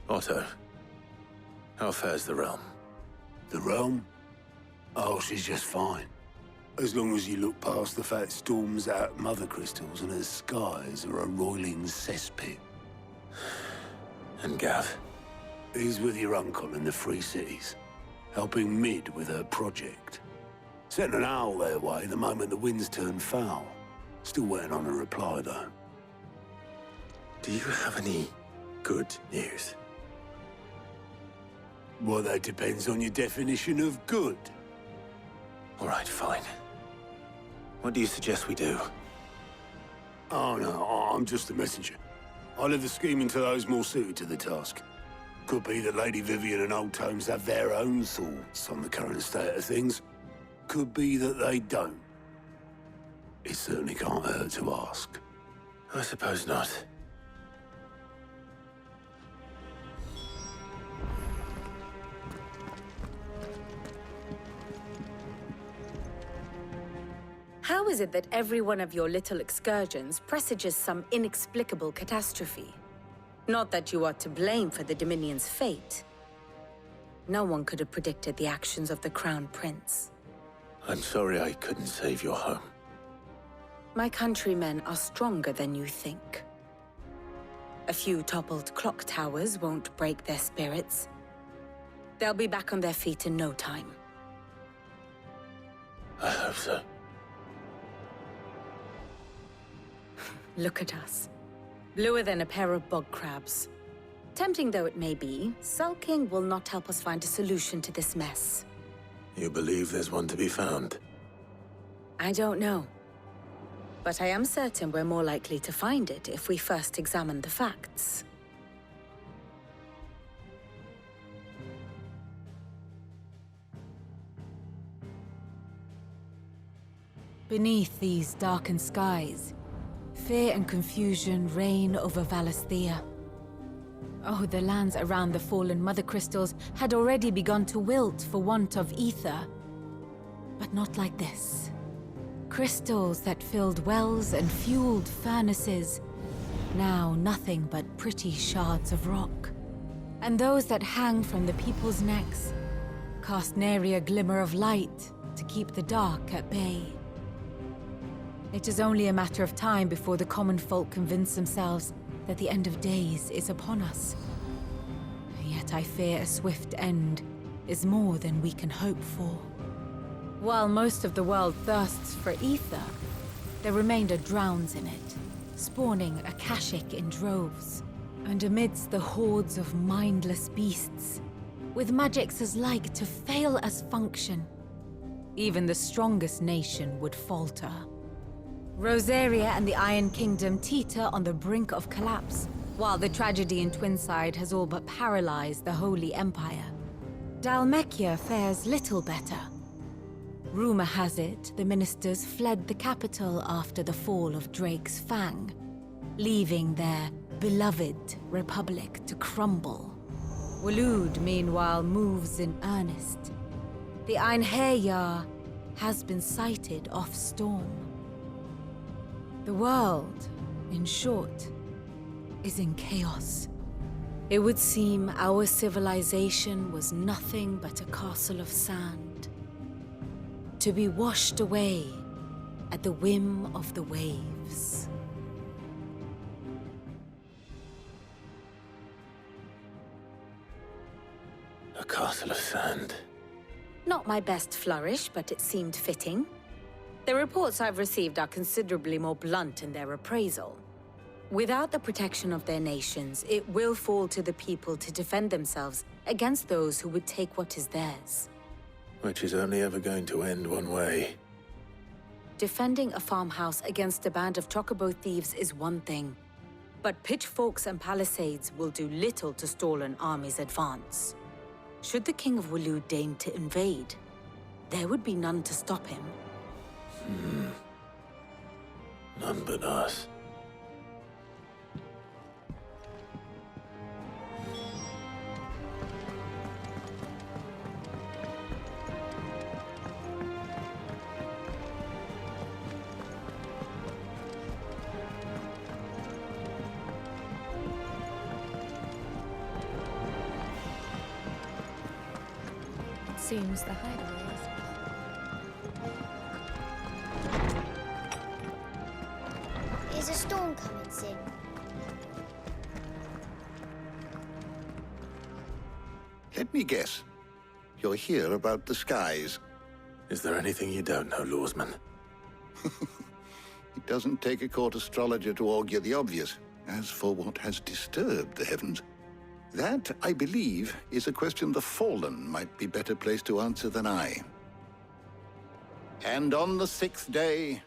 Otto, how fares the realm? The realm? Oh, she's just fine. As long as you look past the fat storms out mother crystals and her skies are a roiling cesspit. And Gav? He's with your uncle in the Free Cities, helping Mid with her project. Sent an owl their way the moment the winds turned foul. Still waiting on a reply, though. Do you have any good news? Well, that depends on your definition of good. All right, fine. What do you suggest we do? Oh, no, I'm just a messenger. I'll leave the scheming to those more suited to the task. Could be that Lady Vivian and Old Tomes have their own thoughts on the current state of things. Could be that they don't. It certainly can't hurt to ask. I suppose not. How is it that every one of your little excursions presages some inexplicable catastrophe? Not that you are to blame for the Dominion's fate. No one could have predicted the actions of the Crown Prince. I'm sorry I couldn't save your home. My countrymen are stronger than you think. A few toppled clock towers won't break their spirits. They'll be back on their feet in no time. I hope so. Look at us. Bluer than a pair of bog crabs. Tempting though it may be, sulking will not help us find a solution to this mess. You believe there's one to be found? I don't know. But I am certain we're more likely to find it if we first examine the facts. Beneath these darkened skies, fear and confusion reign over Valisthea. Oh, the lands around the fallen mother crystals had already begun to wilt for want of ether. But not like this. Crystals that filled wells and fueled furnaces, now nothing but pretty shards of rock. And those that hang from the people's necks cast nary a glimmer of light to keep the dark at bay. It is only a matter of time before the common folk convince themselves that the end of days is upon us. Yet I fear a swift end is more than we can hope for. While most of the world thirsts for ether, the remainder drowns in it, spawning Akashic in droves. And amidst the hordes of mindless beasts, with magics as like to fail as function, even the strongest nation would falter. Rosaria and the Iron Kingdom teeter on the brink of collapse, while the tragedy in Twinside has all but paralyzed the Holy Empire. Dalmekia fares little better. Rumor has it the ministers fled the capital after the fall of Drake's Fang, leaving their beloved republic to crumble. Waloed, meanwhile, moves in earnest. The Einherjar has been sighted off-storm. The world, in short, is in chaos. It would seem our civilization was nothing but a castle of sand, to be washed away at the whim of the waves. A castle of sand. Not my best flourish, but it seemed fitting. The reports I've received are considerably more blunt in their appraisal. Without the protection of their nations, it will fall to the people to defend themselves against those who would take what is theirs. Which is only ever going to end one way. Defending a farmhouse against a band of chocobo thieves is one thing, but pitchforks and palisades will do little to stall an army's advance. Should the King of Waloed deign to invade, there would be none to stop him. None but us. Seems the hideaway is... Is a storm coming soon? Let me guess. You're here about the skies. Is there anything you don't know, Lawsman? It doesn't take a court astrologer to augur the obvious. As for what has disturbed the heavens, that, I believe, is a question the Fallen might be better placed to answer than I. And on the 6th day,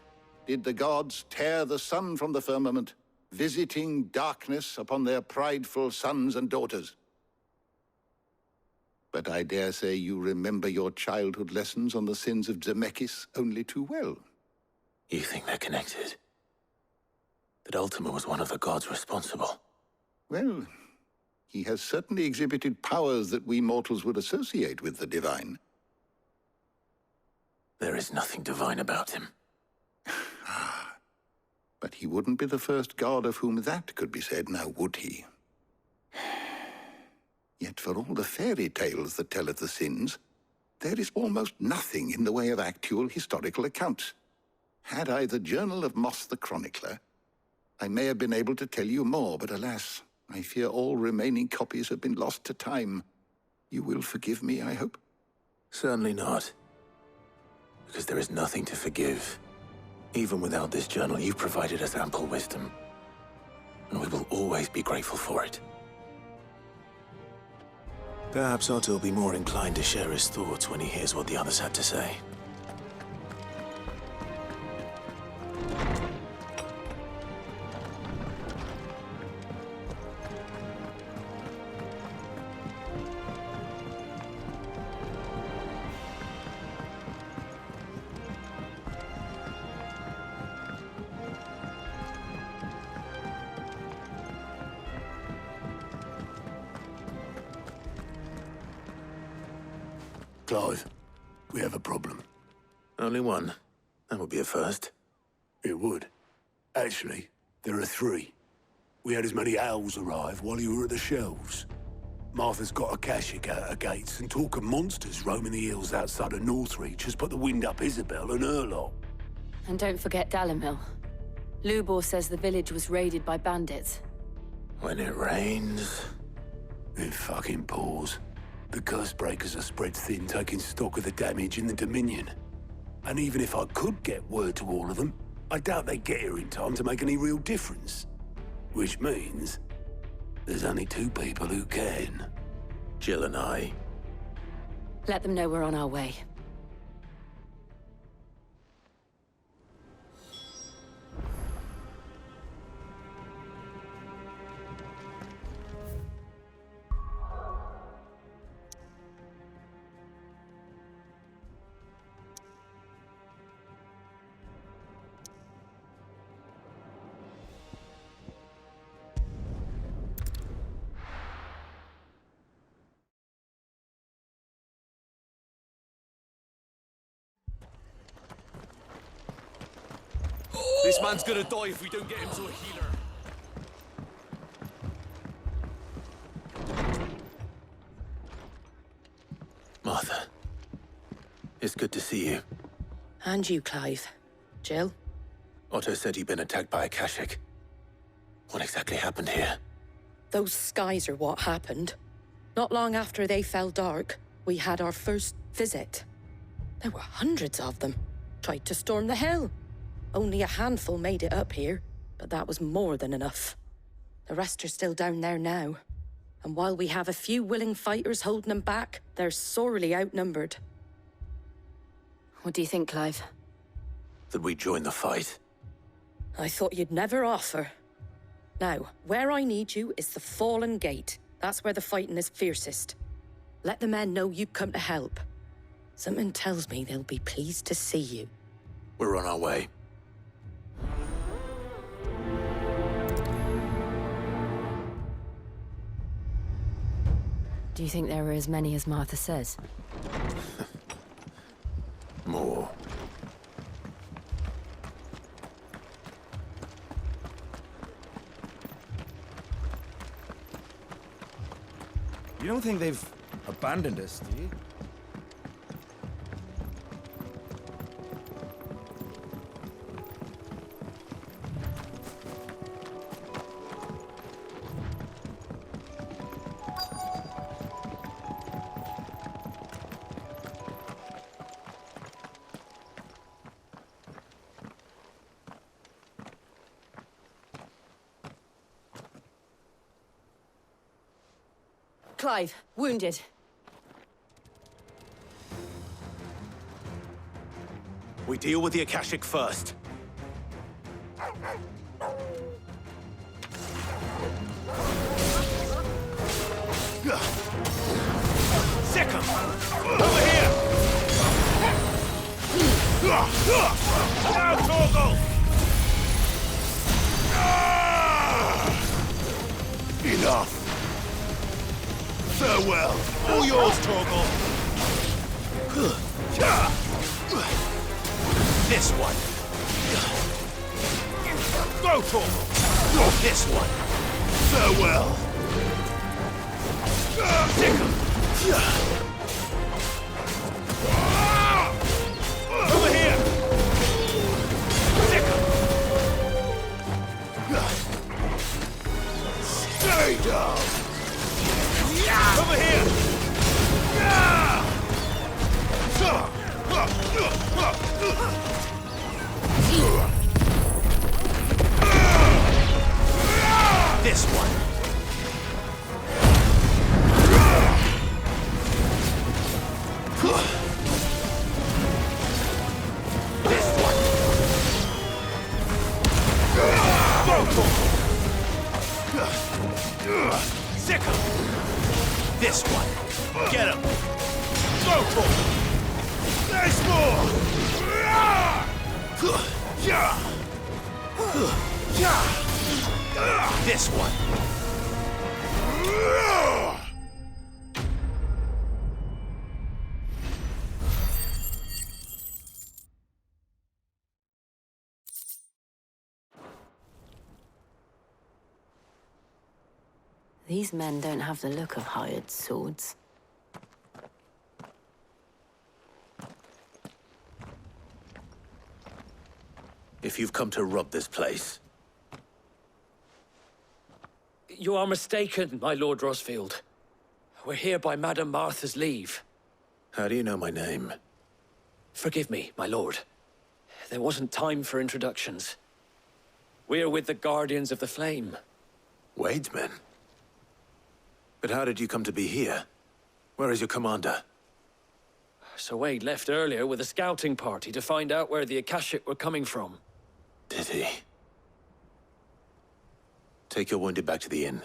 did the gods tear the sun from the firmament, visiting darkness upon their prideful sons and daughters. But I dare say you remember your childhood lessons on the sins of Zemeckis only too well. You think they're connected? That Ultima was one of the gods responsible? Well, he has certainly exhibited powers that we mortals would associate with the divine. There is nothing divine about him. But he wouldn't be the first god of whom that could be said, now would he? Yet for all the fairy tales that tell of the sins, there is almost nothing in the way of actual historical accounts. Had I the Journal of Moss the Chronicler, I may have been able to tell you more, but alas, I fear all remaining copies have been lost to time. You will forgive me, I hope? Certainly not. Because there is nothing to forgive. Even without this journal, you've provided us ample wisdom. And we will always be grateful for it. Perhaps Otto will be more inclined to share his thoughts when he hears what the others had to say. Clive, we have a problem. Only one. That would be a first. It would. Actually, there are 3. We had as many owls arrive while you were at the shelves. Martha's got a Akashic out her gates, and talk of monsters roaming the hills outside of Northreach has put the wind up Isabel and her lot. And don't forget Dalimil. Lubor says the village was raided by bandits. When it rains... It fucking pours. The curse breakers are spread thin, taking stock of the damage in the Dominion. And even if I could get word to all of them, I doubt they'd get here in time to make any real difference. Which means there's only 2 people who can. Jill and I. Let them know we're on our way. This man's gonna die if we don't get him to a healer. Martha. It's good to see you. And you, Clive. Jill? Otto said you'd been attacked by Akashic. What exactly happened here? Those skies are what happened. Not long after they fell dark, we had our first visit. There were hundreds of them. Tried to storm the hill. Only a handful made it up here, but that was more than enough. The rest are still down there now. And while we have a few willing fighters holding them back, they're sorely outnumbered. What do you think, Clive? That we join the fight? I thought you'd never offer. Now, where I need you is the Fallen Gate. That's where the fighting is fiercest. Let the men know you've come to help. Something tells me they'll be pleased to see you. We're on our way. Do you think there were as many as Martha says? More. You don't think they've abandoned us, do you? Clive, wounded. We deal with the Akashic first. Sick 'em! Over here! Now, Torgal! Enough. Farewell. All yours, Torgal! This one! Go, Torgal! This one! Farewell. Sick 'em! Over here! Sick 'em! Stay down. Over here! This one! This one! Sick 'em! This one! Get him! Go for it! There's more. This one! These men don't have the look of hired swords. If you've come to rob this place, You are mistaken, my Lord Rosfield. We're here by Madame Martha's leave. how do you know my name? Forgive me, my lord. There wasn't time for introductions. We're with the Guardians of the Flame. Wade's men? But how did you come to be here? Where is your commander? Sir Wade left earlier with a scouting party to find out where the Akashic were coming from. Did he? Take your wounded back to the inn.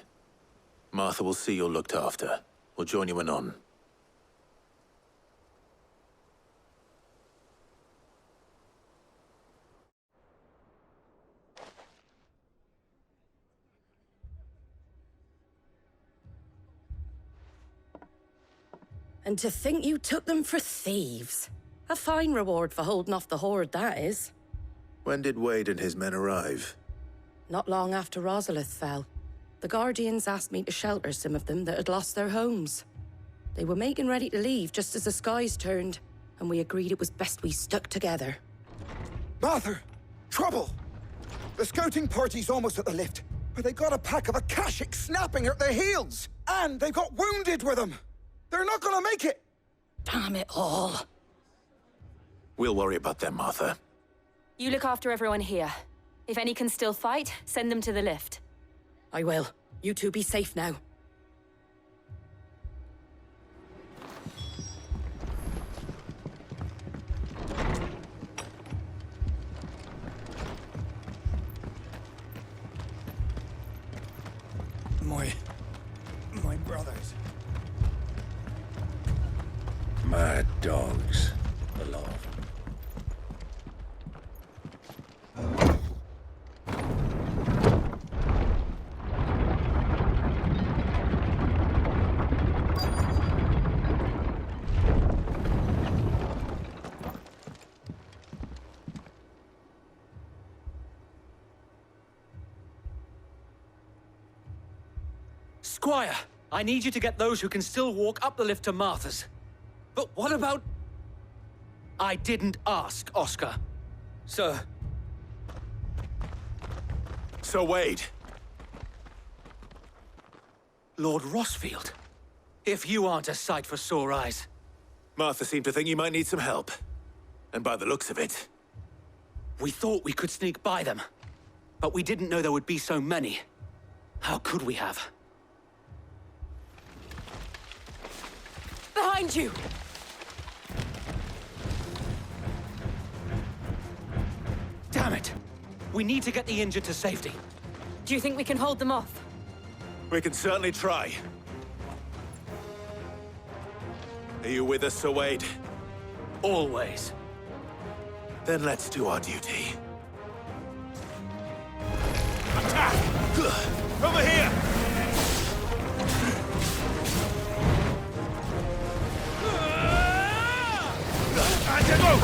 Martha will see you're looked after. We'll join you anon. And to think you took them for thieves. A fine reward for holding off the horde, that is. When did Wade and his men arrive? Not long after Rosalith fell, the Guardians asked me to shelter some of them that had lost their homes. They were making ready to leave just as the skies turned, and we agreed it was best we stuck together. Martha! Trouble! The scouting party's almost at the lift, but they got a pack of Akashic snapping at their heels! And they've got wounded with them! They're not gonna make it! Damn it all. We'll worry about them, Martha. You look after everyone here. If any can still fight, send them to the lift. I will. You two be safe now. My brothers. Mad dogs. Aloft. Squire, I need you to get those who can still walk up the lift to Martha's. But what about... I didn't ask, Oscar. Sir. Sir Wade! Lord Rosfield. If you aren't a sight for sore eyes. Martha seemed to think you might need some help. And by the looks of it... We thought we could sneak by them. But we didn't know there would be so many. How could we have? Behind you! Damn it! We need to get the injured to safety. Do you think we can hold them off? We can certainly try. Are you with us, Sir Wade? Always. Then let's do our duty. Attack! Over here! Antidote!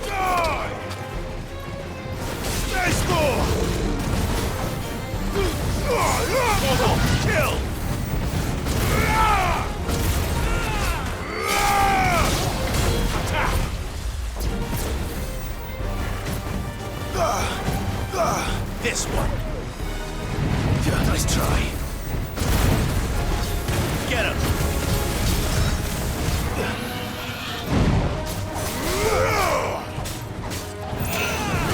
Die! There's more! Kill! Attack! This one. Nice try. Get him!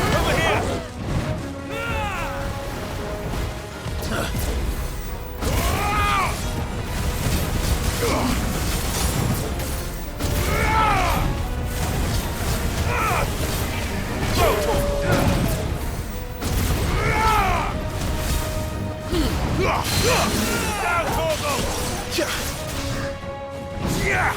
Over here! Down, Torgo! Get him! Kill!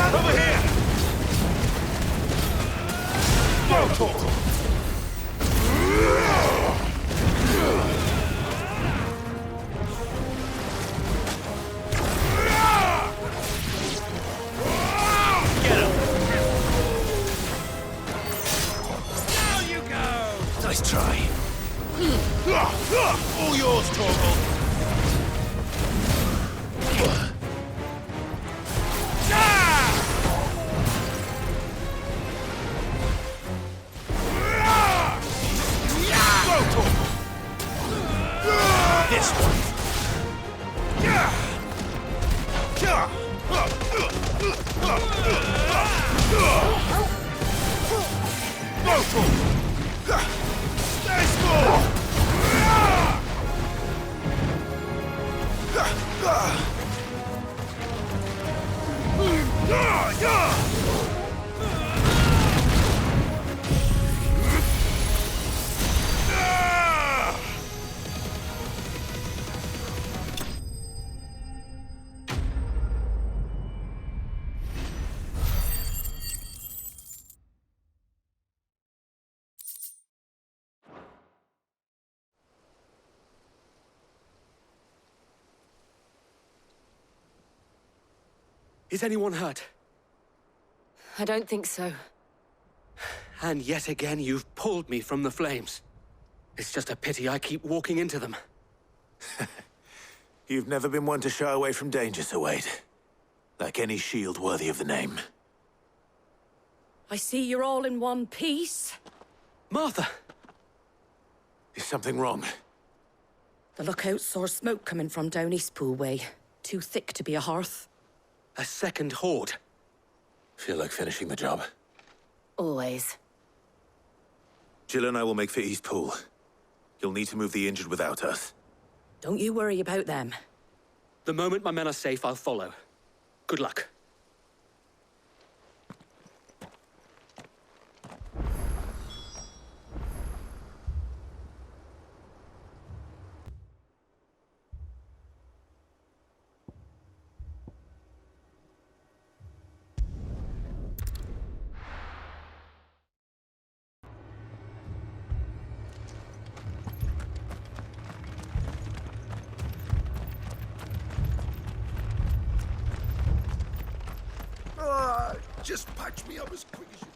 Over here! Go, Torgo! Get him! Down you go! Nice try. All yours, Torgo! This one. There's more. Is anyone hurt? I don't think so. And yet again, you've pulled me from the flames. It's just a pity I keep walking into them. You've never been one to shy away from danger, Sir Wade. Like any shield worthy of the name. I see you're all in one piece. Martha! Is something wrong? The lookout saw smoke coming from down Eastpool way. Too thick to be a hearth. A second horde. Feel like finishing the job. Always. Jill and I will make for Eastpool. You'll need to move the injured without us. Don't you worry about them. The moment my men are safe, I'll follow. Good luck. Just patch me up as quick as you...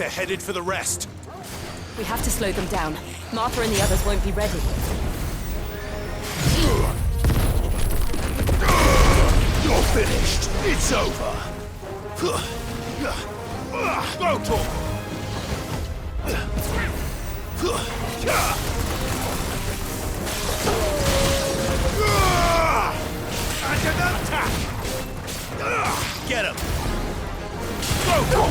They're headed for the rest. We have to slow them down. Martha and the others won't be ready. You're finished. It's over. Go, Torgal. And an attack. Get him. Go.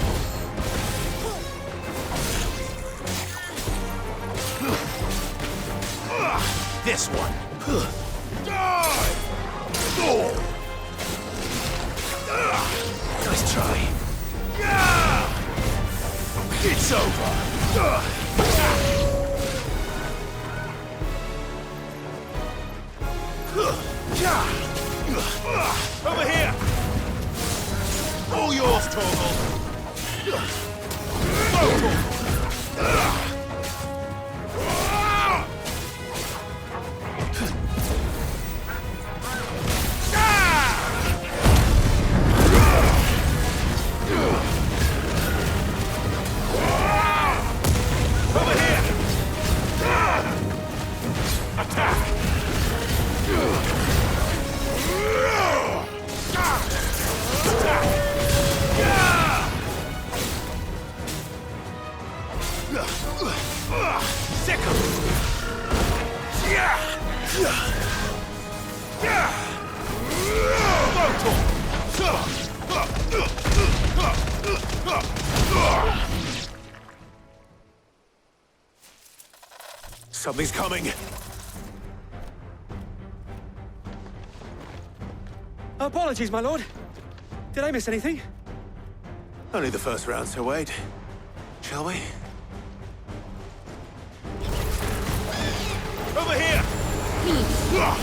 This one. Die! Nice try. It's over. Over here. All yours, Torgal. Go, Torgal. Something's coming. Apologies, my lord. Did I miss anything? Only the first round, Sir Wade. Shall we? Over here! Now,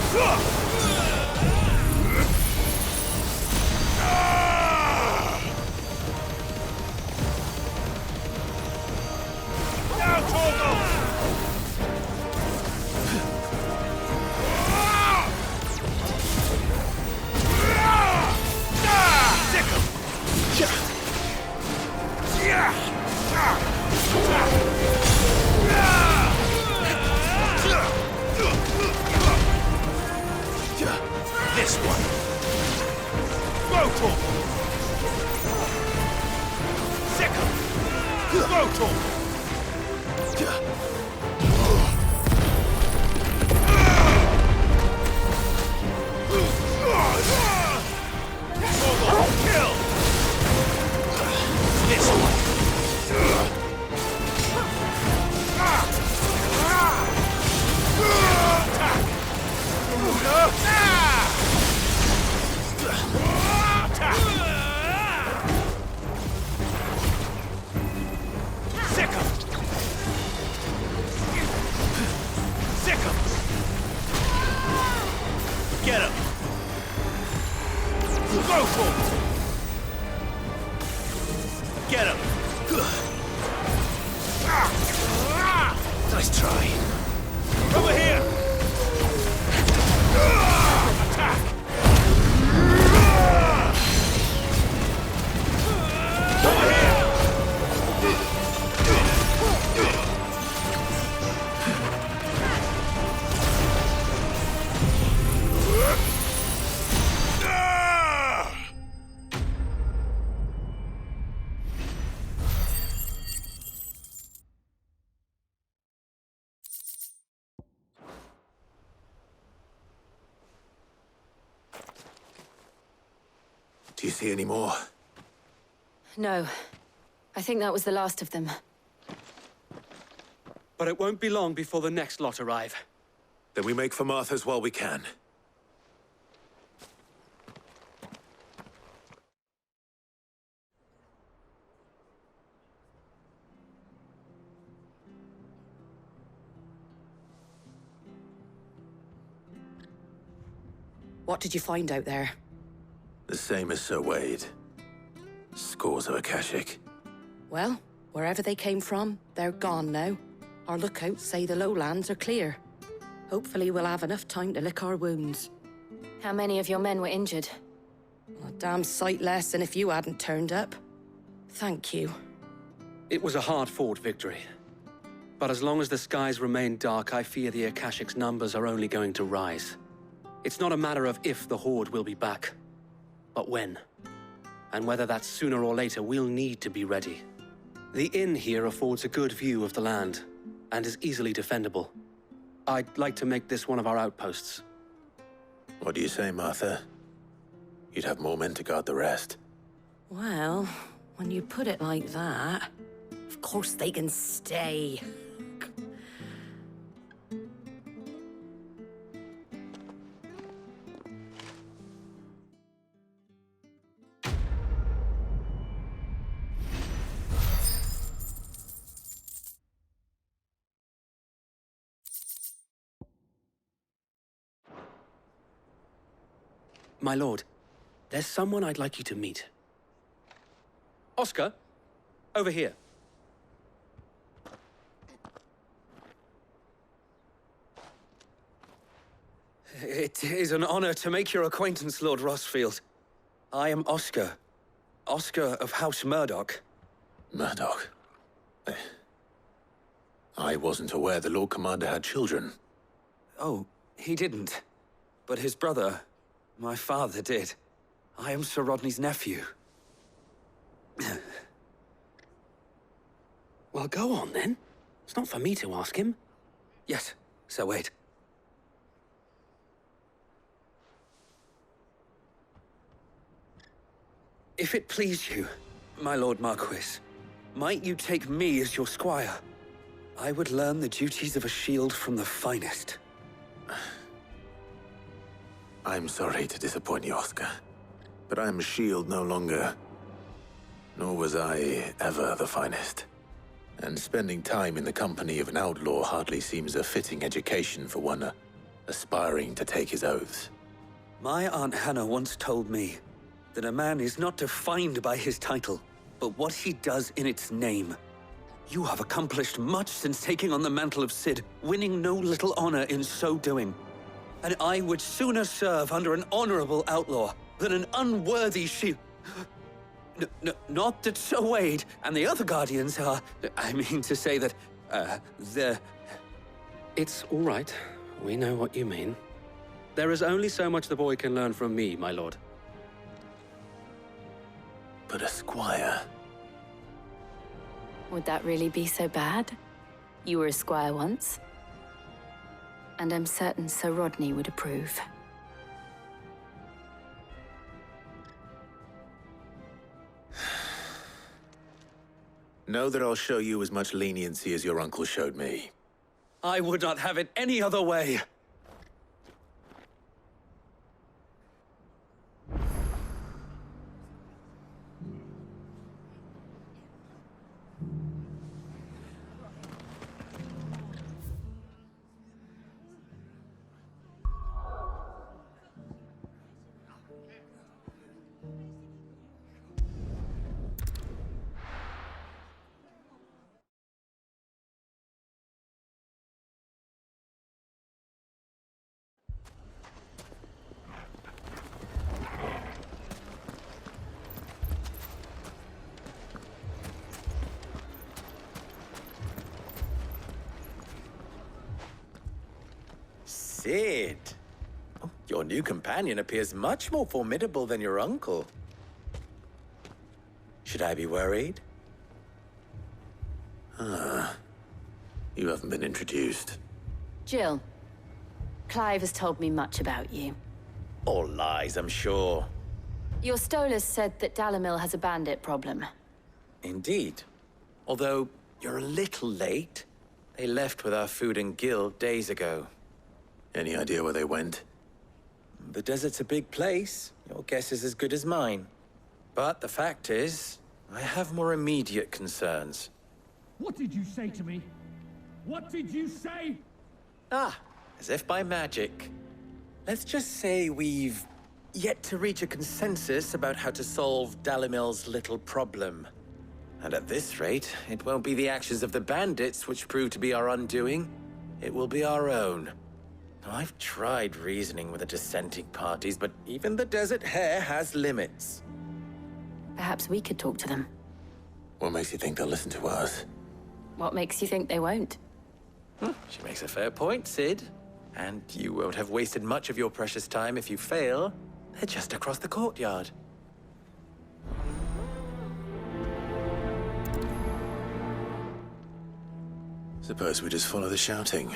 Torgal! This one. Rotor. Second. Rotor. Kill. This one. Get him! Go for it! Get him! Nice try. Over here! Attack! Over here! Do you see any more? No. I think that was the last of them. But it won't be long before the next lot arrive. Then we make for Martha's while we can. What did you find out there? The same as Sir Wade. Scores of Akashic. Well, wherever they came from, they're gone now. Our lookouts say the lowlands are clear. Hopefully we'll have enough time to lick our wounds. How many of your men were injured? A damn sight less than if you hadn't turned up. Thank you. It was a hard-fought victory. But as long as the skies remain dark, I fear the Akashic's numbers are only going to rise. It's not a matter of if the Horde will be back, but when. And whether that's sooner or later, we'll need to be ready. The inn here affords a good view of the land, and is easily defendable. I'd like to make this one of our outposts. What do you say, Martha? You'd have more men to guard the rest. Well, when you put it like that, of course they can stay. My lord, there's someone I'd like you to meet. Oscar, over here. It is an honor to make your acquaintance, Lord Rosfield. I am Oscar. Oscar of House Murdoch. Murdoch? I wasn't aware the Lord Commander had children. Oh, he didn't. But his brother, my father, did. I am Sir Rodney's nephew. Well, go on, then. It's not for me to ask him. Yes, Sir Wade. If it please you, my Lord Marquis, might you take me as your squire? I would learn the duties of a shield from the finest. I'm sorry to disappoint you, Oscar, but I'm a shield no longer. Nor was I ever the finest. And spending time in the company of an outlaw hardly seems a fitting education for one aspiring to take his oaths. My Aunt Hannah once told me that a man is not defined by his title, but what he does in its name. You have accomplished much since taking on the mantle of Cid, winning no little honor in so doing. And I would sooner serve under an honorable outlaw than an unworthy shield. Not that Sir Wade and the other Guardians are... I mean to say that, they're... It's all right. We know what you mean. There is only so much the boy can learn from me, my lord. But a squire... Would that really be so bad? You were a squire once. And I'm certain Sir Rodney would approve. Know that I'll show you as much leniency as your uncle showed me. I would not have it any other way. Cid! Your new companion appears much more formidable than your uncle. Should I be worried? You haven't been introduced. Jill, Clive has told me much about you. All lies, I'm sure. Your Stolas said that Dalimil has a bandit problem. Indeed. Although, you're a little late. They left with our food and guild days ago. Any idea where they went? The desert's a big place. Your guess is as good as mine. But the fact is, I have more immediate concerns. What did you say to me? What did you say? Ah, as if by magic. Let's just say we've yet to reach a consensus about how to solve Dalimil's little problem. And at this rate, it won't be the actions of the bandits which prove to be our undoing. It will be our own. I've tried reasoning with the dissenting parties, but even the Desert Hare has limits. Perhaps we could talk to them. What makes you think they'll listen to us? What makes you think they won't? She makes a fair point, Sid. And you won't have wasted much of your precious time if you fail. They're just across the courtyard. Suppose we just follow the shouting.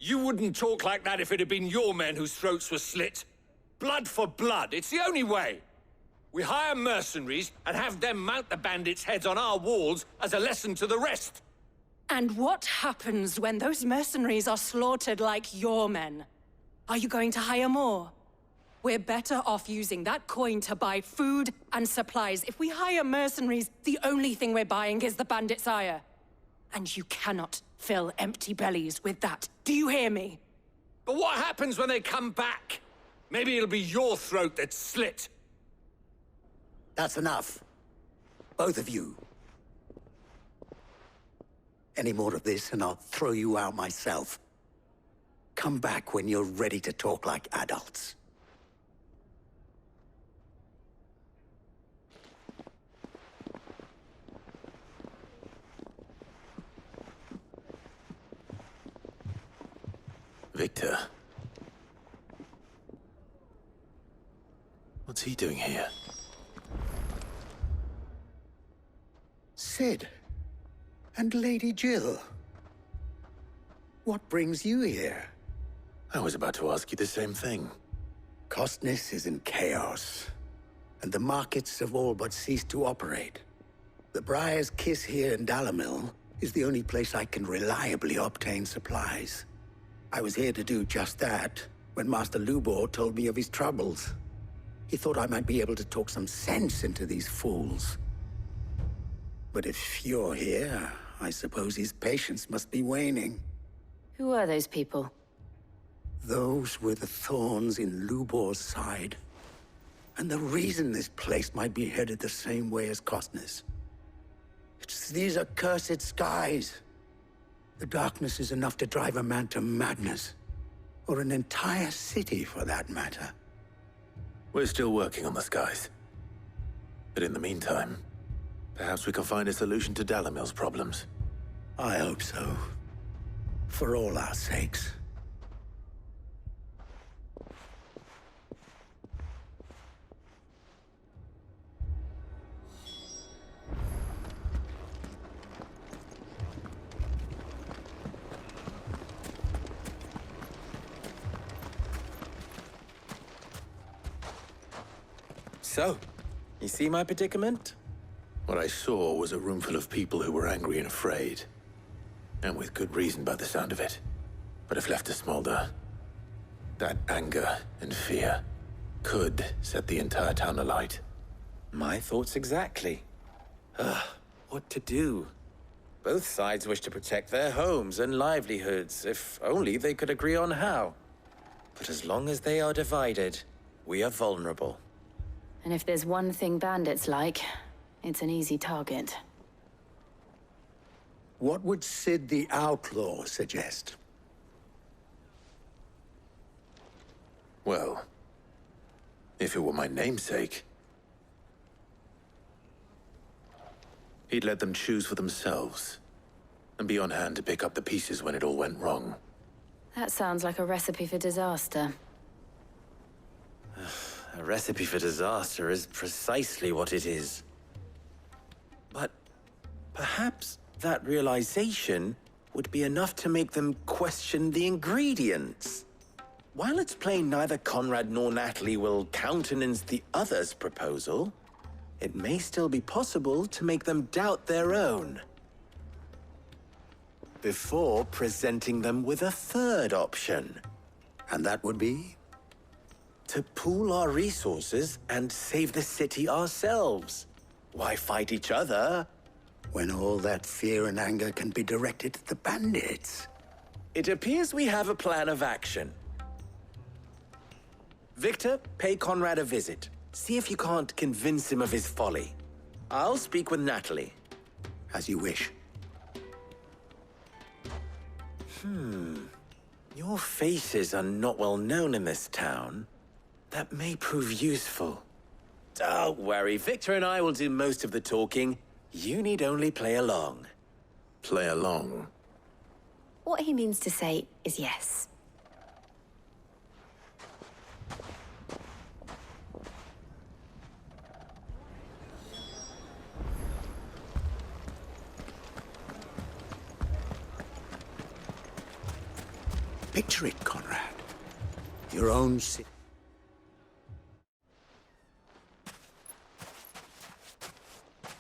You wouldn't talk like that if it had been your men whose throats were slit. Blood for blood, it's the only way. We hire mercenaries and have them mount the bandits' heads on our walls as a lesson to the rest. And what happens when those mercenaries are slaughtered like your men? Are you going to hire more? We're better off using that coin to buy food and supplies. If we hire mercenaries, the only thing we're buying is the bandits' ire. And you cannot fill empty bellies with that. Do you hear me? But what happens when they come back? Maybe it'll be your throat that's slit. That's enough. Both of you. Any more of this and I'll throw you out myself. Come back when you're ready to talk like adults. Victor. What's he doing here? Sid. And Lady Jill. What brings you here? I was about to ask you the same thing. Costness is in chaos, and the markets have all but ceased to operate. The Briar's Kiss here in Dalimil is the only place I can reliably obtain supplies. I was here to do just that when Master Lubor told me of his troubles. He thought I might be able to talk some sense into these fools. But if you're here, I suppose his patience must be waning. Who are those people? Those were the thorns in Lubor's side. And the reason this place might be headed the same way as Costness. It's these accursed skies. The darkness is enough to drive a man to madness. Or an entire city, for that matter. We're still working on the skies. But in the meantime, perhaps we can find a solution to Dalimil's problems. I hope so. For all our sakes. So, you see my predicament? What I saw was a room full of people who were angry and afraid. And with good reason by the sound of it. But if left to smolder, that anger and fear could set the entire town alight. My thoughts exactly. What to do? Both sides wish to protect their homes and livelihoods, if only they could agree on how. But as long as they are divided, we are vulnerable. And if there's one thing bandits like, it's an easy target. What would Sid the Outlaw suggest? Well, if it were my namesake, he'd let them choose for themselves and be on hand to pick up the pieces when it all went wrong. That sounds like a recipe for disaster. A recipe for disaster is precisely what it is. But perhaps that realization would be enough to make them question the ingredients. While it's plain neither Conrad nor Natalie will countenance the other's proposal, it may still be possible to make them doubt their own. Before presenting them with a third option. And that would be? To pool our resources and save the city ourselves. Why fight each other? When all that fear and anger can be directed at the bandits. It appears we have a plan of action. Victor, pay Conrad a visit. See if you can't convince him of his folly. I'll speak with Natalie. As you wish. Your faces are not well known in this town. That may prove useful. Don't worry, Victor and I will do most of the talking. You need only play along. Play along? What he means to say is yes. Picture it, Conrad. Your own city.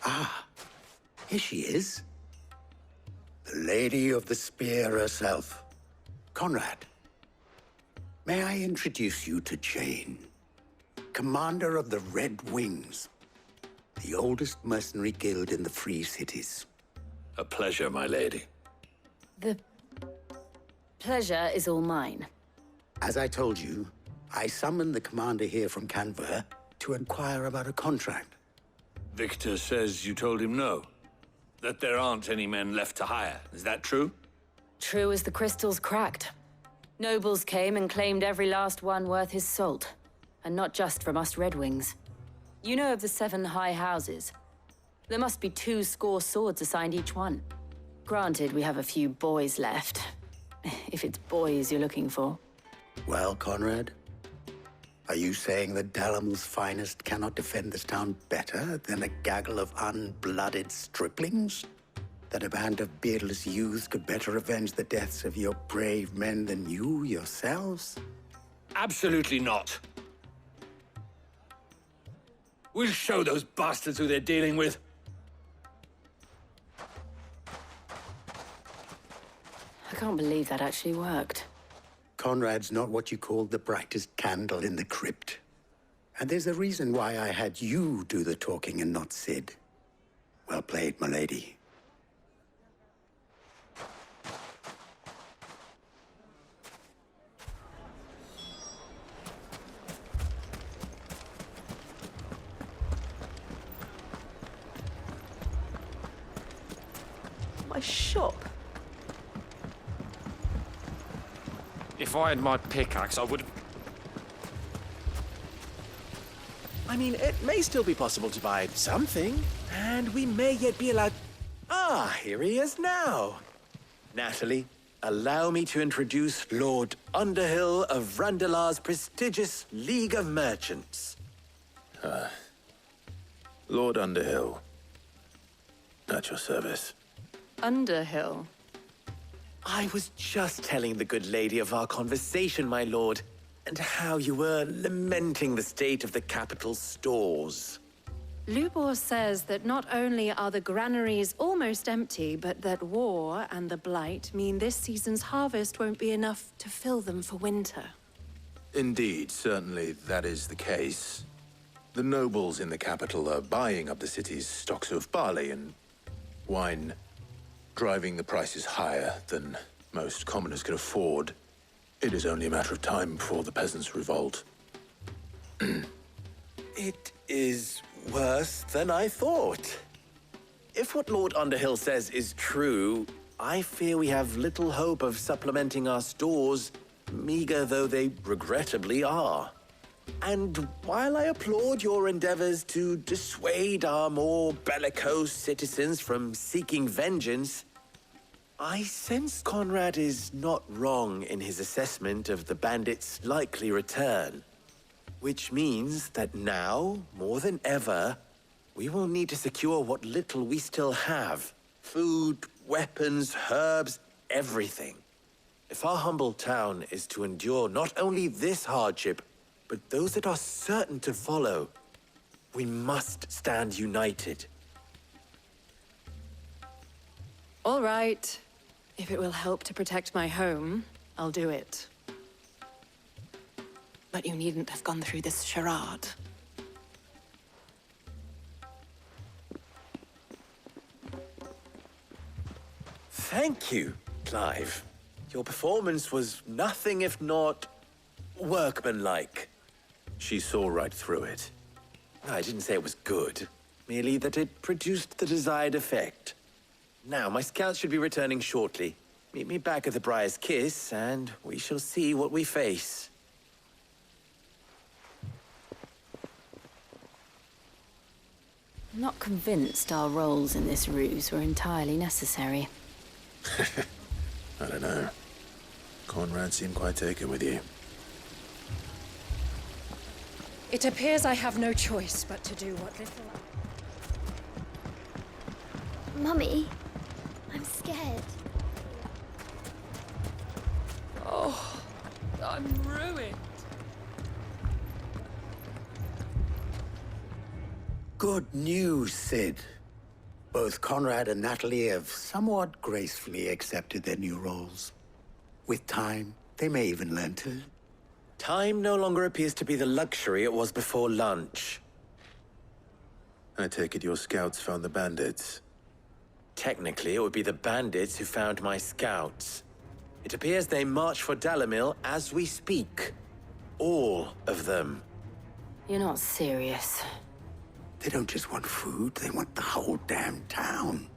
Ah, here she is. The Lady of the Spear herself. Conrad, may I introduce you to Jane, commander of the Red Wings, the oldest mercenary guild in the Free Cities. A pleasure, my lady. The pleasure is all mine. As I told you, I summoned the commander here from Canver to inquire about a contract. Victor says you told him no. That there aren't any men left to hire. Is that true? True as the crystals cracked. Nobles came and claimed every last one worth his salt. And not just from us Red Wings. You know of the 7 high houses. There must be 2 swords assigned each one. Granted, we have a few boys left. If it's boys you're looking for. Well, Conrad, are you saying that Dalamel's finest cannot defend this town better than a gaggle of unblooded striplings? That a band of beardless youths could better avenge the deaths of your brave men than you yourselves? Absolutely not. We'll show those bastards who they're dealing with. I can't believe that actually worked. Conrad's not what you called the brightest candle in the crypt. And there's a reason why I had you do the talking and not Sid. Well played, my lady. My shop. If I had my pickaxe, I would have... I mean, it may still be possible to buy something, and we may yet be allowed... Ah, here he is now. Natalie, allow me to introduce Lord Underhill of Randalar's prestigious League of Merchants. Lord Underhill. At your service. Underhill. I was just telling the good lady of our conversation, my lord, and how you were lamenting the state of the capital's stores. Lubor says that not only are the granaries almost empty, but that war and the Blight mean this season's harvest won't be enough to fill them for winter. Indeed, certainly that is the case. The nobles in the capital are buying up the city's stocks of barley and wine, driving the prices higher than most commoners can afford. It is only a matter of time before the peasants revolt. It is worse than I thought. If what Lord Underhill says is true, I fear we have little hope of supplementing our stores, meager though they regrettably are. And while I applaud your endeavors to dissuade our more bellicose citizens from seeking vengeance, I sense Conrad is not wrong in his assessment of the bandits' likely return. Which means that now, more than ever, we will need to secure what little we still have. Food, weapons, herbs, everything. If our humble town is to endure not only this hardship, but those that are certain to follow, we must stand united. All right. If it will help to protect my home, I'll do it. But you needn't have gone through this charade. Thank you, Clive. Your performance was nothing if not workmanlike. She saw right through it. I didn't say it was good, merely that it produced the desired effect. Now, my scouts should be returning shortly. Meet me back at the Briar's Kiss, and we shall see what we face. I'm not convinced our roles in this ruse were entirely necessary. I don't know. Conrad seemed quite taken with you. It appears I have no choice but to do what little... Mummy, I'm scared. Oh, I'm ruined. Good news, Sid. Both Conrad and Natalie have somewhat gracefully accepted their new roles. With time, they may even learn to... Time no longer appears to be the luxury it was before lunch. I take it your scouts found the bandits. Technically, it would be the bandits who found my scouts. It appears they march for Dalimil as we speak. All of them. You're not serious. They don't just want food, they want the whole damn town.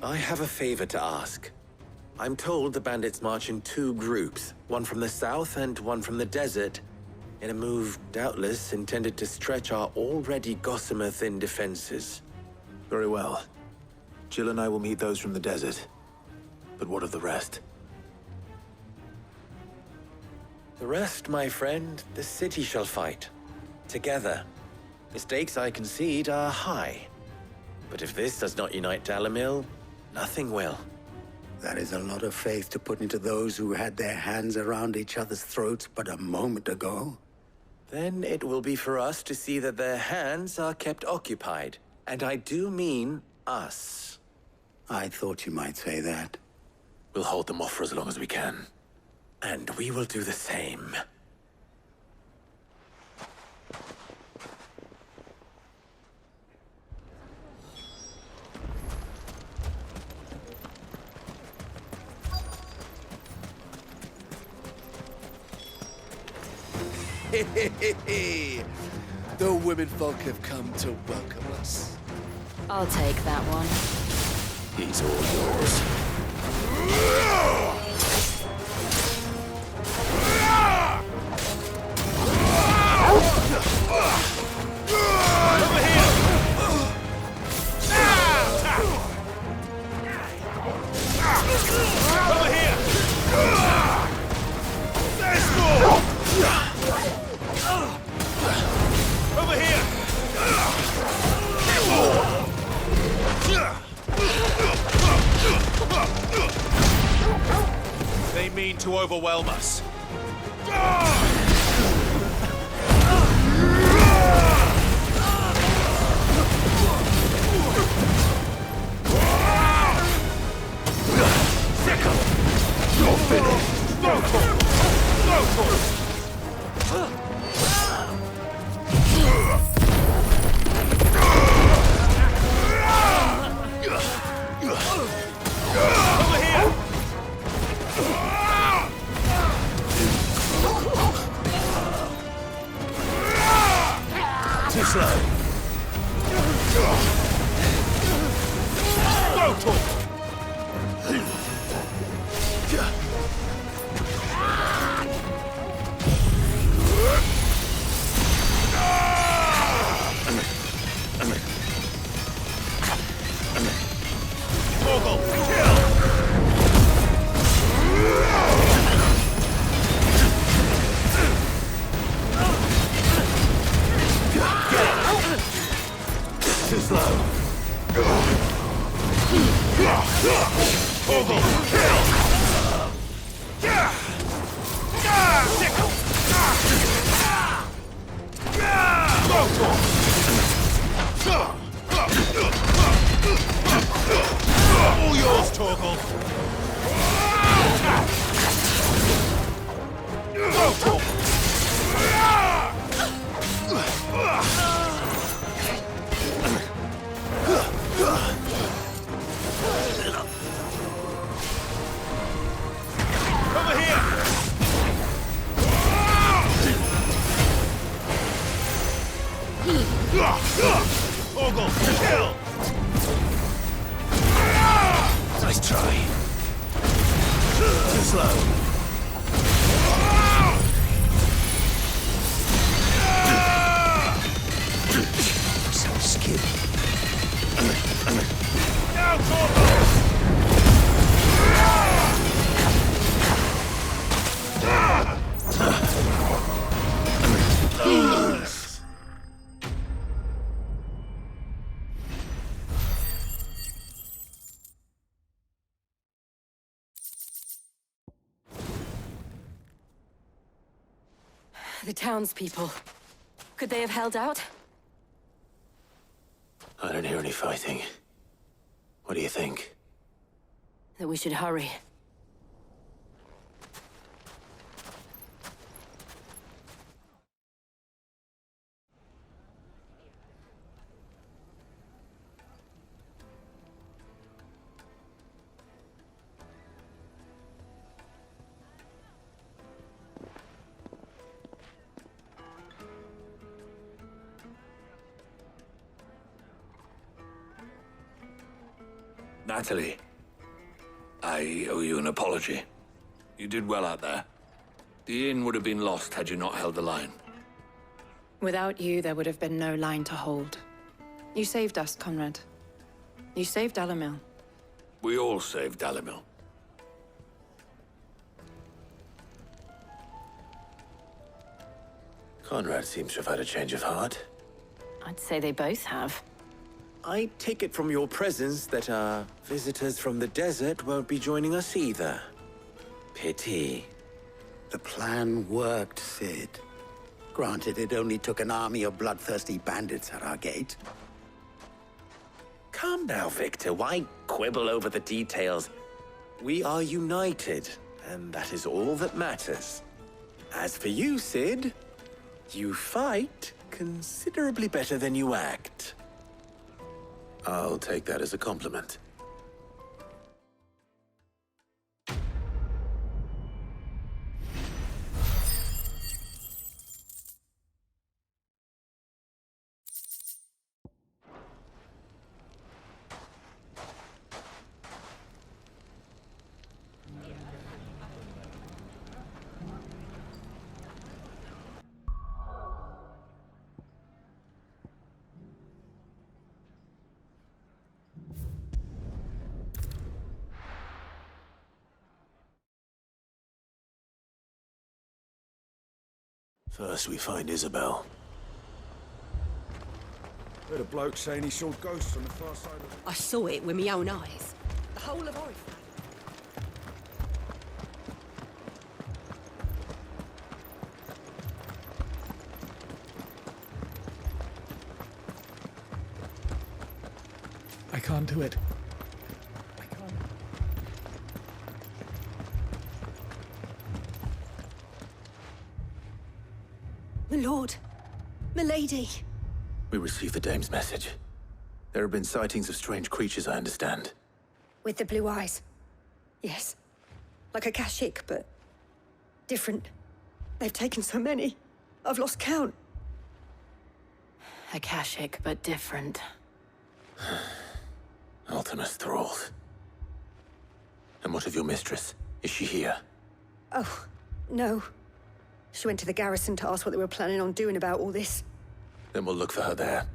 I have a favor to ask. I'm told the bandits march in 2 groups, one from the south and one from the desert, in a move doubtless intended to stretch our already gossamer-thin defenses. Very well. Jill and I will meet those from the desert. But what of the rest? The rest, my friend, the city shall fight. Together. The stakes, I concede, are high. But if this does not unite Dalimil, nothing will. That is a lot of faith to put into those who had their hands around each other's throats but a moment ago. Then it will be for us to see that their hands are kept occupied. And I do mean us. I thought you might say that. We'll hold them off for as long as we can. And we will do the same. The womenfolk have come to welcome us. I'll take that one. He's all yours. They mean to overwhelm us. All yours, Torgal. The townspeople. Could they have held out? I don't hear any fighting. What do you think? That we should hurry. Natalie, I owe you an apology. You did well out there. The inn would have been lost had you not held the line. Without you, there would have been no line to hold. You saved us, Conrad. You saved Dalimil. We all saved Dalimil. Conrad seems to have had a change of heart. I'd say they both have. I take it from your presence that our visitors from the desert won't be joining us either. Pity. The plan worked, Sid. Granted, it only took an army of bloodthirsty bandits at our gate. Calm now, Victor. Why quibble over the details? We are united, and that is all that matters. As for you, Sid, you fight considerably better than you act. I'll take that as a compliment. First, we find Isabel. Heard a bloke saying he saw ghosts on the far side of... I saw it with my own eyes. The whole of Oriflamme. I can't do it. My lord. My lady. We received the dame's message. There have been sightings of strange creatures, I understand. With the blue eyes. Yes. Like a Kashik, but different. They've taken so many. I've lost count. Akashic, but different. Ultimus thralls. And what of your mistress? Is she here? Oh, no. She went to the garrison to ask what they were planning on doing about all this. Then we'll look for her there.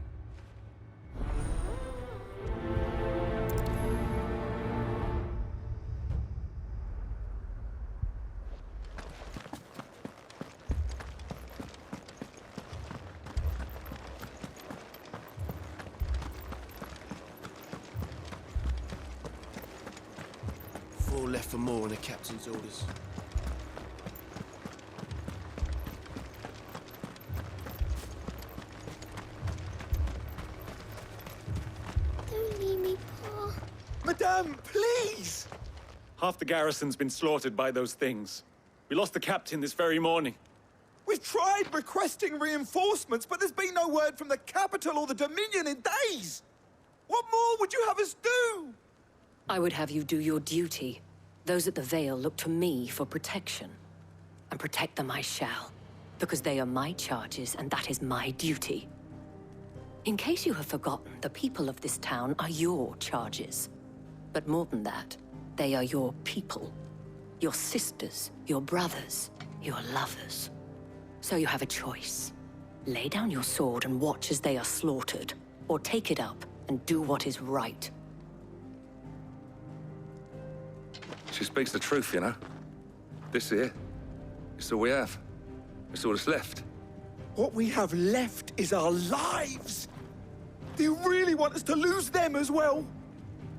Four left for more on the captain's orders. Don't leave me, Pa. Madame, please! Half the garrison's been slaughtered by those things. We lost the captain this very morning. We've tried requesting reinforcements, but there's been no word from the capital or the Dominion in days! What more would you have us do? I would have you do your duty. Those at the Vale look to me for protection. And protect them I shall. Because they are my charges, and that is my duty. In case you have forgotten, the people of this town are your charges. But more than that, they are your people. Your sisters, your brothers, your lovers. So you have a choice. Lay down your sword and watch as they are slaughtered, or take it up and do what is right. She speaks the truth, you know. This here, it's all we have. It's all that's left. What we have left is our lives. Do you really want us to lose them as well?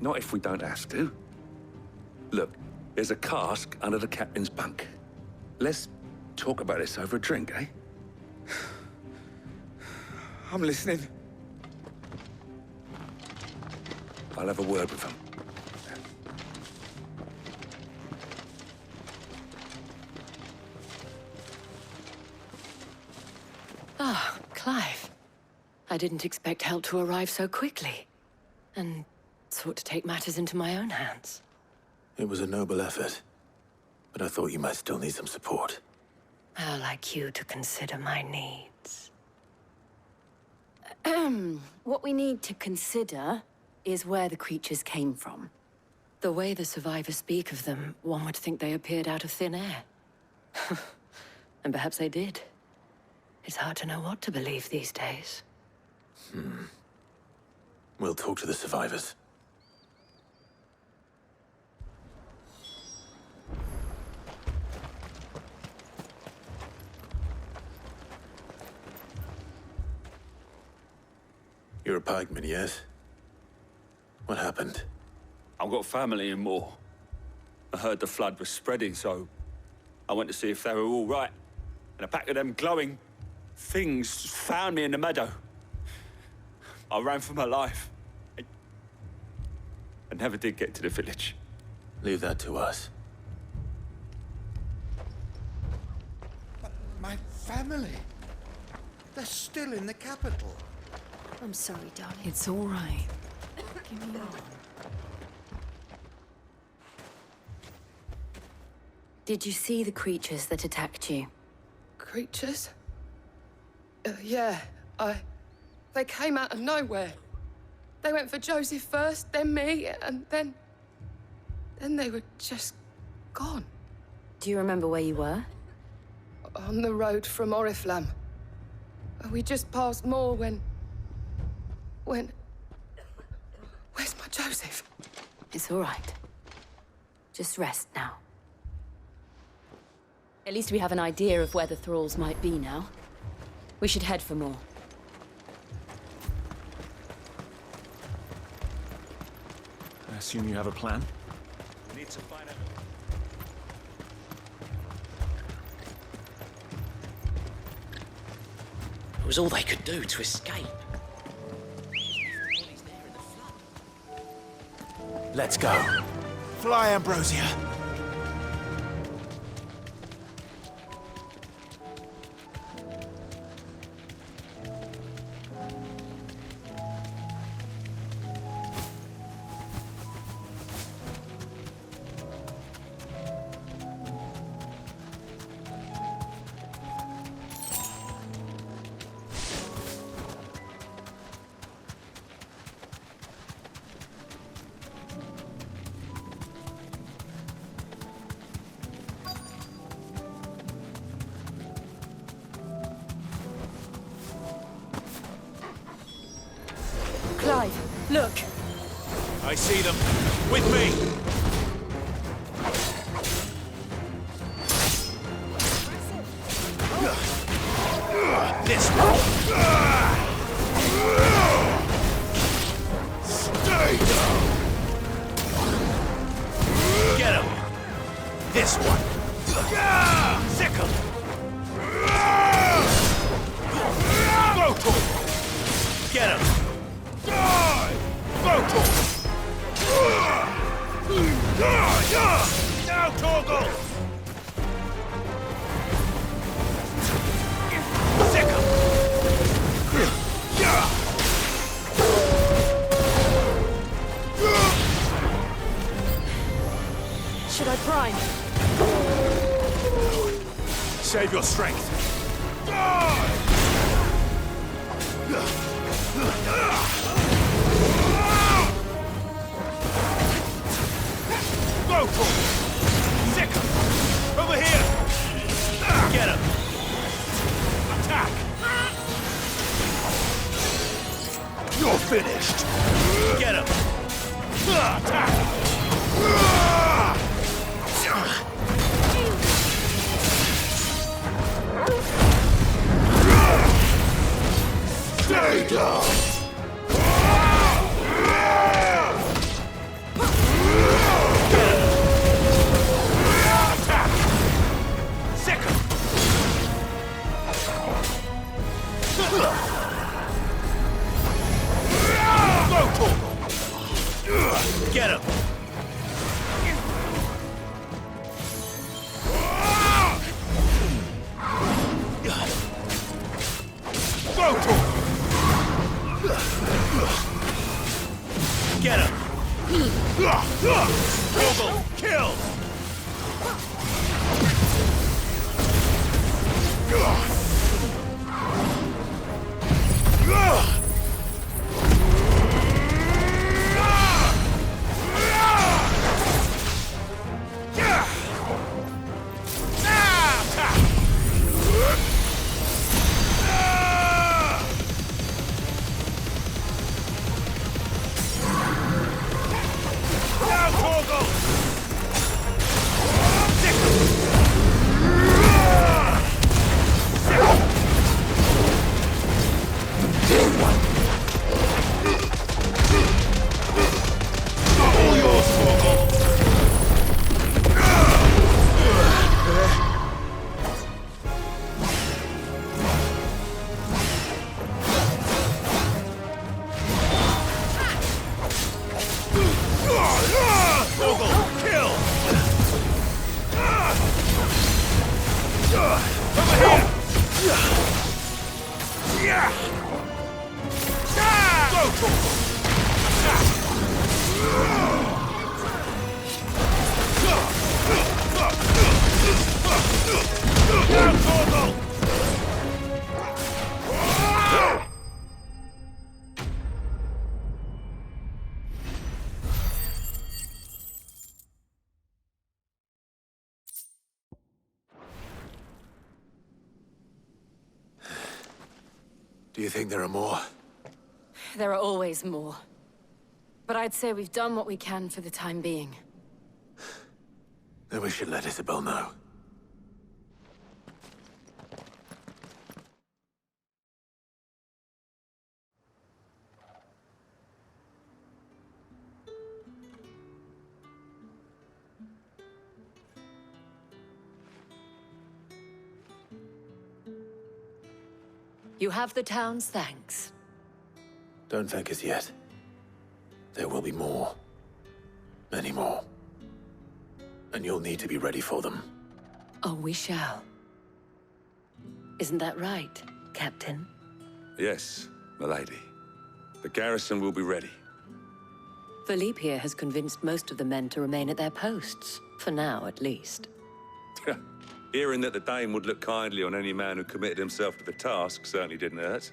Not if we don't have to. Look, there's a cask under the captain's bunk. Let's talk about this over a drink, eh? I'm listening. I'll have a word with him. Ah, Clive. I didn't expect help to arrive so quickly. And sought to take matters into my own hands. It was a noble effort, but I thought you might still need some support. How like you to consider my needs. What we need to consider is where the creatures came from. The way the survivors speak of them, one would think they appeared out of thin air. And perhaps they did. It's hard to know what to believe these days. We'll talk to the survivors. You're a pikeman, yes? What happened? I've got family in Moor. I heard the flood was spreading, so I went to see if they were all right. And a pack of them glowing things found me in the meadow. I ran for my life. I never did get to the village. Leave that to us. But my family, they're still in the capital. I'm sorry, darling. It's all right. Give me your arm. Did you see the creatures that attacked you? Creatures? Yeah, They came out of nowhere. They went for Joseph first, then me, and then they were just gone. Do you remember where you were? On the road from Oriflamme. We just passed Moor when... Where's my Joseph? It's all right. Just rest now. At least we have an idea of where the thralls might be now. We should head for more. I assume you have a plan? We need to find out. It was all they could do to escape. Let's go. Fly, Ambrosia. Clive, look! I see them. With me! This one! Stay down! Get him! This one! Sickle! Brutal! Get him! Die! Brutal! Now, Torgal! Sickle! Should I prime? Save your strength. Go for it! Sickle! Over here! Get him! Attack! You're finished! Get him! Attack! Get him! Go to him! Get him! Ducal, kill! Do you think there are more? There are always more. But I'd say we've done what we can for the time being. Then we should let Isabel know. You have the town's thanks. Don't thank us yet. There will be more. Many more. And you'll need to be ready for them. Oh, we shall. Isn't that right, Captain? Yes, milady. The garrison will be ready. Philippe here has convinced most of the men to remain at their posts. For now, at least. Hearing that the Dane would look kindly on any man who committed himself to the task certainly didn't hurt.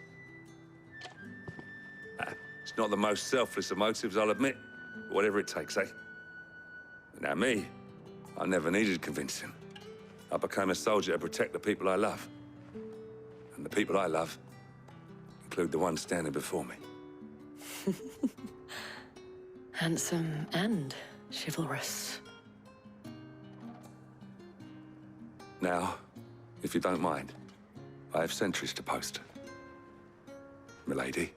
It's not the most selfless of motives, I'll admit. But whatever it takes, eh? Now me, I never needed convincing. I became a soldier to protect the people I love. And the people I love include the one standing before me. Handsome and chivalrous. Now, if you don't mind, I have sentries to post. Milady.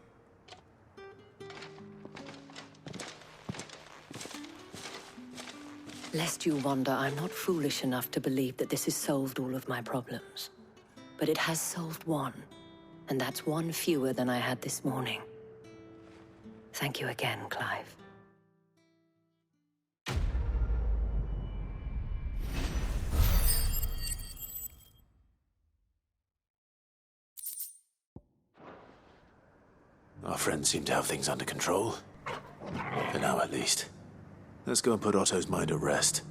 Lest you wonder, I'm not foolish enough to believe that this has solved all of my problems. But it has solved one, and that's one fewer than I had this morning. Thank you again, Clive. Our friends seem to have things under control. For now, at least. Let's go and put Otto's mind at rest.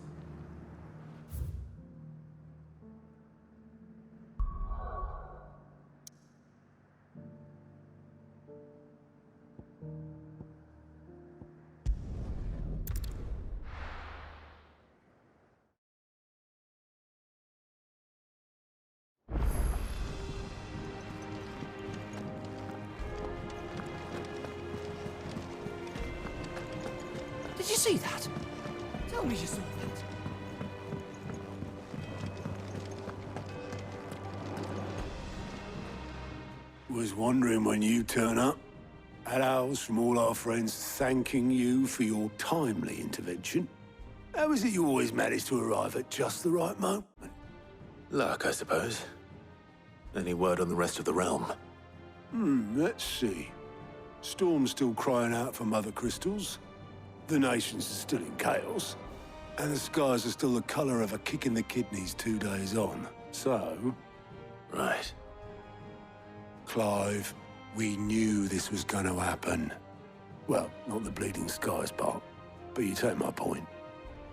Did you see that? Tell me you saw that. Was wondering when you turn up. Had owls from all our friends thanking you for your timely intervention. How is it you always manage to arrive at just the right moment? Luck, I suppose. Any word on the rest of the realm? Let's see. Storm's still crying out for mother crystals. The nations are still in chaos. And the skies are still the color of a kick in the kidneys 2 days on. So... Right. Clive, we knew this was gonna happen. Well, not the bleeding skies part, but you take my point.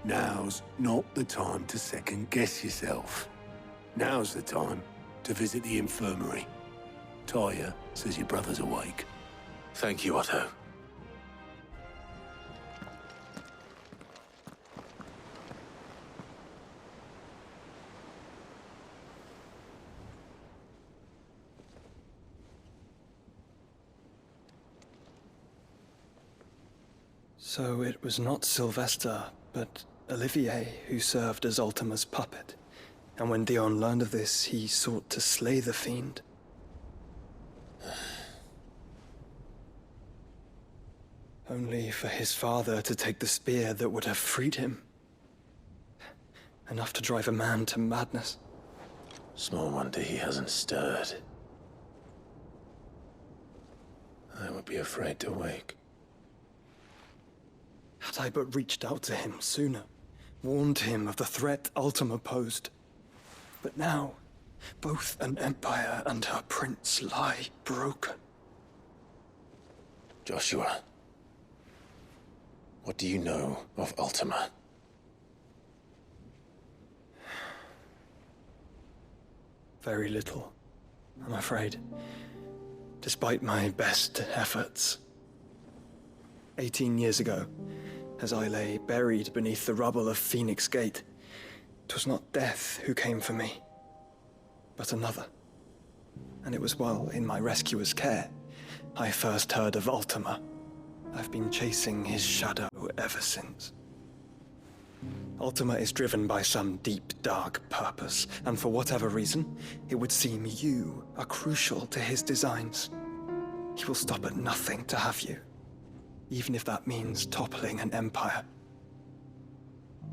Now's not the time to second-guess yourself. Now's the time to visit the infirmary. Talia says your brother's awake. Thank you, Otto. So it was not Sylvester, but Olivier who served as Ultima's puppet. And when Dion learned of this, he sought to slay the fiend. Only for his father to take the spear that would have freed him. Enough to drive a man to madness. Small wonder he hasn't stirred. I would be afraid to wake. Had I but reached out to him sooner, warned him of the threat Ultima posed. But now, both an empire and her prince lie broken. Joshua, what do you know of Ultima? Very little, I'm afraid. Despite my best efforts. 18 years ago, as I lay buried beneath the rubble of Phoenix Gate, 'twas not death who came for me, but another. And it was while in my rescuer's care, I first heard of Ultima. I've been chasing his shadow ever since. Ultima is driven by some deep, dark purpose, and for whatever reason, it would seem you are crucial to his designs. He will stop at nothing to have you, even if that means toppling an empire.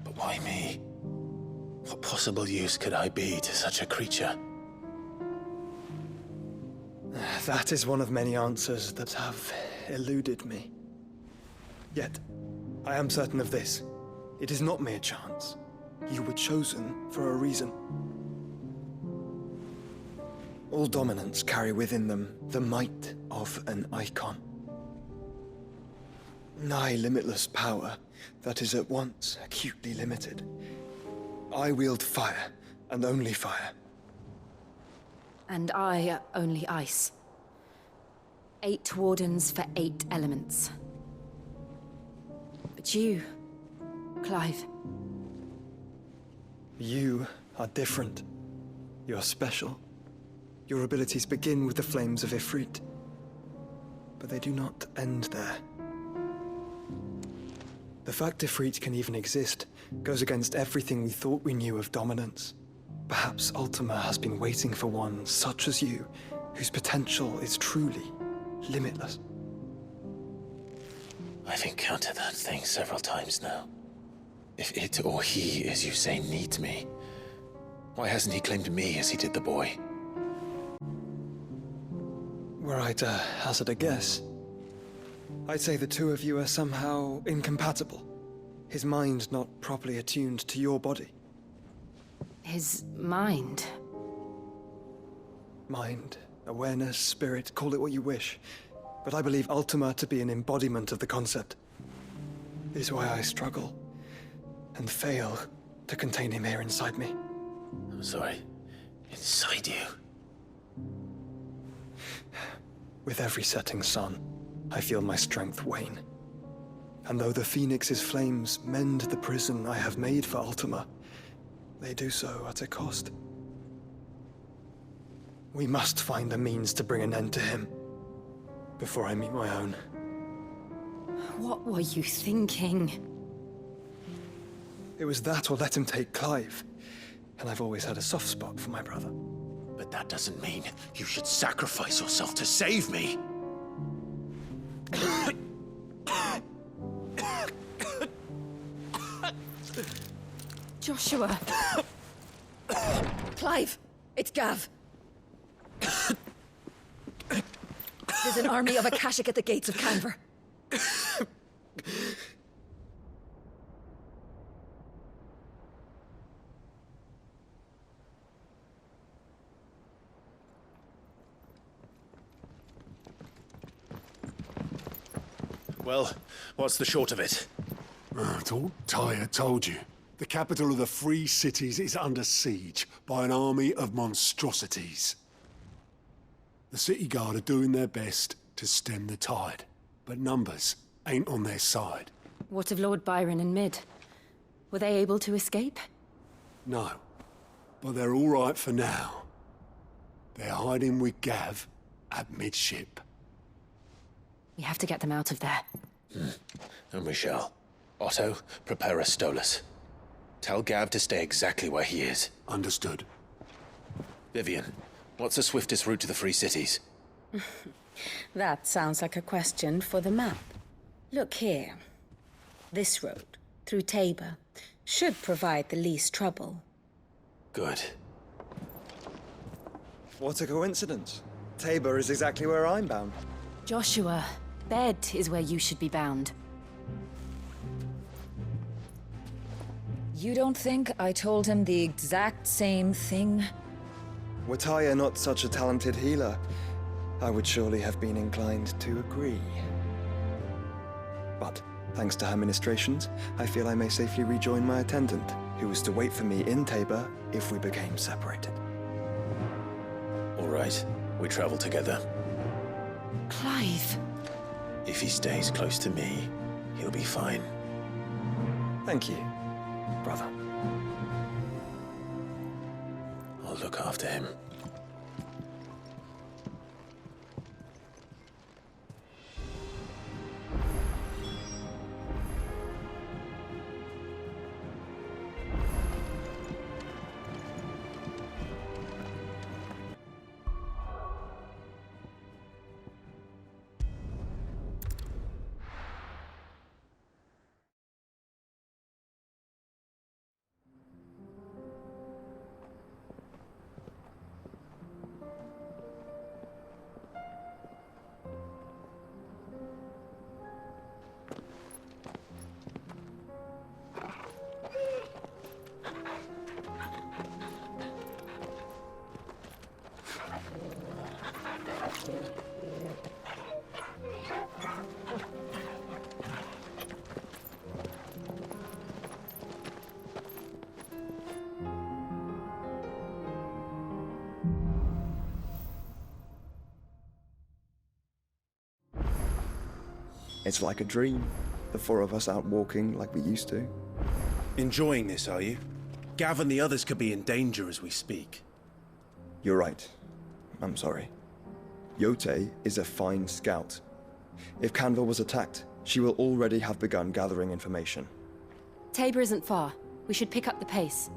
But why me? What possible use could I be to such a creature? That is one of many answers that have eluded me. Yet, I am certain of this. It is not mere chance. You were chosen for a reason. All dominants carry within them the might of an icon. Nigh limitless power that is at once acutely limited. I wield fire, and only fire. And I only ice. 8 wardens for 8 elements. But you, Clive. You are different. You're special. Your abilities begin with the flames of Ifrit. But they do not end there. The fact Ifrit can even exist goes against everything we thought we knew of dominance. Perhaps Ultima has been waiting for one such as you, whose potential is truly limitless. I've encountered that thing several times now. If it or he, as you say, needs me, why hasn't he claimed me as he did the boy? Were I to hazard a guess, I'd say the two of you are somehow incompatible. His mind not properly attuned to your body. His mind? Mind, awareness, spirit, call it what you wish. But I believe Ultima to be an embodiment of the concept. It is why I struggle and fail to contain him here inside me. I'm sorry. Inside you? With every setting sun, I feel my strength wane. And though the Phoenix's flames mend the prison I have made for Ultima, they do so at a cost. We must find a means to bring an end to him before I meet my own. What were you thinking? It was that or let him take Clive. And I've always had a soft spot for my brother. But that doesn't mean you should sacrifice yourself to save me. Joshua. Clive, it's Gav. There's an army of Akashic at the gates of Canver. Well, what's the short of it? I thought Tyre told you. The capital of the Free Cities is under siege by an army of monstrosities. The City Guard are doing their best to stem the tide, but numbers ain't on their side. What of Lord Byron and Mid? Were they able to escape? No, but they're all right for now. They're hiding with Gav at midship. We have to get them out of there. And we shall. Otto, prepare a Stolas. Tell Gav to stay exactly where he is. Understood. Vivian, what's the swiftest route to the Free Cities? That sounds like a question for the map. Look here. This road, through Tabor, should provide the least trouble. Good. What a coincidence. Tabor is exactly where I'm bound. Joshua, bed is where you should be bound. You don't think I told him the exact same thing? Were Tyre not such a talented healer, I would surely have been inclined to agree. But, thanks to her ministrations, I feel I may safely rejoin my attendant, who was to wait for me in Tabor if we became separated. All right, we travel together. Clive. If he stays close to me, he'll be fine. Thank you, brother. I'll look after him. It's like a dream. The four of us out walking like we used to. Enjoying this, are you? Gav and the others could be in danger as we speak. You're right. I'm sorry. Yote is a fine scout. If Canver was attacked, she will already have begun gathering information. Tabor isn't far. We should pick up the pace.